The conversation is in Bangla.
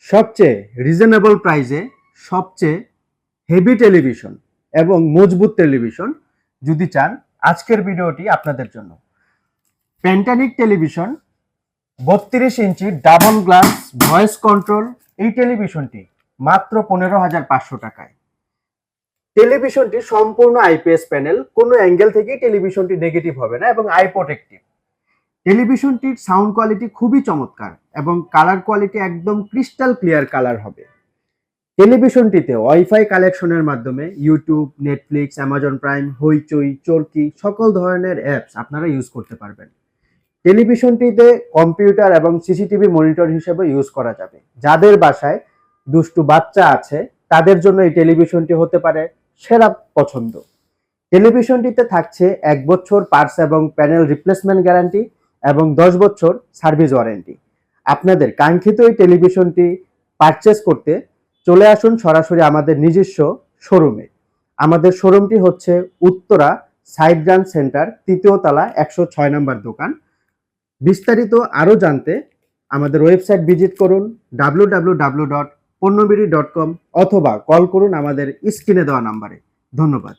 সবচেয়ে রিজনেবল প্রাইসে সবচেয়ে হেভি টেলিভিশন এবং মজবুত টেলিভিশন যদি চান, আজকের ভিডিওটি আপনাদের জন্য। প্যান্টানিক টেলিভিশন 32 ইঞ্চি ডাবল গ্লাস ভয়েস কন্ট্রোল, এই টেলিভিশনটি মাত্র 15,500 টাকায়। টেলিভিশনটি সম্পূর্ণ আইপিএস প্যানেল, কোনো অ্যাঙ্গেল থেকেই টেলিভিশনটি নেগেটিভ হবে না এবং আই প্রোটেক্টিভ। টেলিভিশনটির সাউন্ড কোয়ালিটি খুবই চমৎকার এবং কালার কোয়ালিটি একদম ক্রিস্টাল ক্লিয়ার কালার হবে। টেলিভিশনটিতে ওয়াইফাই কালেকশনের মাধ্যমে ইউটিউব, নেটফ্লিক্স, অ্যামাজন প্রাইম, হইচই, চরকি সকল ধরনের অ্যাপস আপনারা ইউজ করতে পারবেন। টেলিভিশনটিতে কম্পিউটার এবং সিসিটিভি মনিটর হিসেবে ইউজ করা যাবে। যাদের বাসায় দুষ্টু বাচ্চা আছে তাদের জন্য এই টেলিভিশনটি হতে পারে সেরা পছন্দ। টেলিভিশনটিতে থাকছে 1 বছর পার্টস এবং প্যানেল রিপ্লেসমেন্ট গ্যারান্টি এবং 10 বছর সার্ভিস ওয়ারেন্টি। আপনাদের কাঙ্ক্ষিত এই টেলিভিশনটি পারচেস করতে চলে আসুন সরাসরি আমাদের নিজস্ব শোরুমে। আমাদের শোরুমটি হচ্ছে উত্তরা সাইড ব্রাঞ্চ সেন্টার, 3য় তলা, 106 নম্বর দোকান। বিস্তারিত আরও জানতে আমাদের ওয়েবসাইট ভিজিট করুন www.ponnobiri.com অথবা কল করুন আমাদের স্ক্রিনে দেওয়া নাম্বারে। ধন্যবাদ।